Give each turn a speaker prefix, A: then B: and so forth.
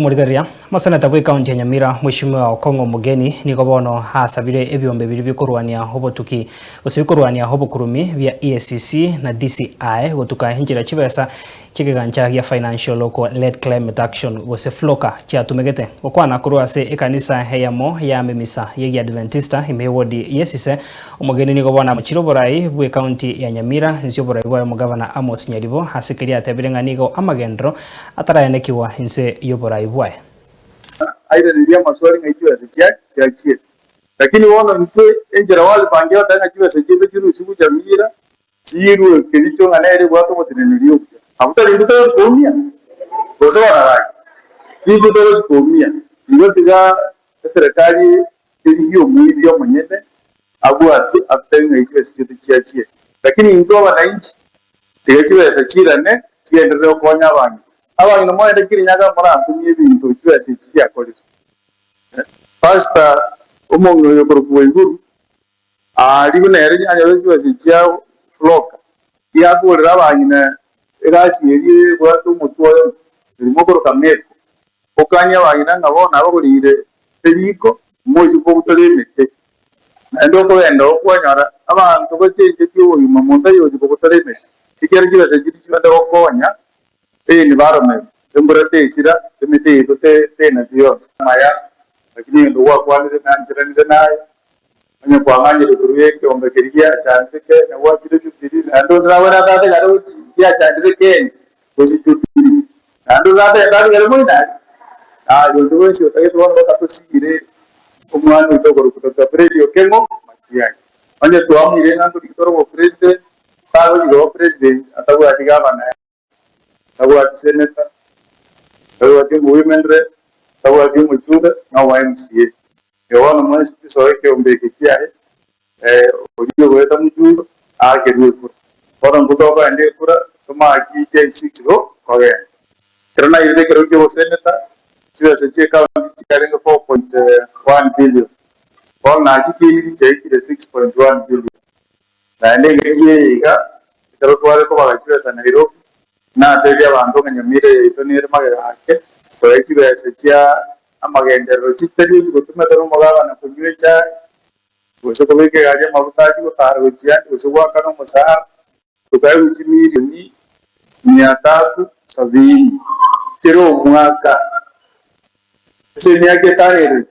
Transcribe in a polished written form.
A: Murigaria maseneta gwi kaunti ya Nyamira Mheshimiwa Okongo Mugeni niko bono hasabire ebyombe biri bikurwania hobotuki usibikurwania hobokurumi vya EACC na DCI gotuka hinjira chibesa chikiganja ya financial local led climate action gose floka chatumegete okwana kurwase ekanisa heyamo ya memisa ya Adventista imewodi yesise umugeni niko bona mchiro borai bwe kaunti ya Nyamira nzio borai bwa mugavana Amos Nyaribo hasikiria tabirenga nigo amagendro atarayenekiwa inse yoborai bwa
B: aida nilia maswali ngaichiwa sechiachie lakini wona mtwe enjera wali pangia tanga chiwa sechiete chiru siku Nyamira chiru kilicho nganaere watu motinenilio afuta linduta komia bosewa na rai linduta komia ndiga serikali iliyo mwibyo mwenyete abwatu afuta ngaichiwa sechiete chiachie lakini ndo wananchi tigachiwa sechirane tiendelea kuonya abantu abantu moende kirinyaga murambi ebintu chiwa sechiya kolisa pastor umuntu yokorwa iguru ari bunere nyanya chiwa sechiya floka yakorera abanyina egasi eri bwatu umutwa rimokoro kameko okanya abanyina ngabona abagurire eriko mozi ko butaremete ndo ko wenda okwanyara abantu bacenje cyo yuma munda yoje ko butaremete ikere chiwa sechiya chibanda kokonya ni barome emburate isira emite itote tena tuyos maya lakini ndo wakwanire nanjiranire nayo anya kwanganye kuruweke ombekeria chandike na wachire chupiri ndo ndawera tate garochi ya chandike kosi chupiri ndo tate tate garumina ndo wese otaye wana bakatosire umwana utogoro kutoka radio kengo matia anya tuamire ngando kitoro wa president tawo jigo president atabu atigaba na tawo ati senator tawo ati women rep tawo ati muchuda na wa MCA yona mwesi soeke ombeke kiahe oliyo weta muchuda akeruwe kura bora ngutoka ende kura tuma akije 6 go koge kirana iride kero kyo senator chiwe seche county chikarenga 4.1 billion bora na chikiri chekire 6.1 billion na ndege iga kero twale ko bagachiwe sana Nairobi na tebya abantu nganyamire itonire magake to ekibe secha amagendero chiteri gutuma tero magaba na kunywecha gose ko beke gaje mabutaji gutara guchia gose gwaka no musara tukaye uchimiri ni 370 kero mwaka semi yake tarere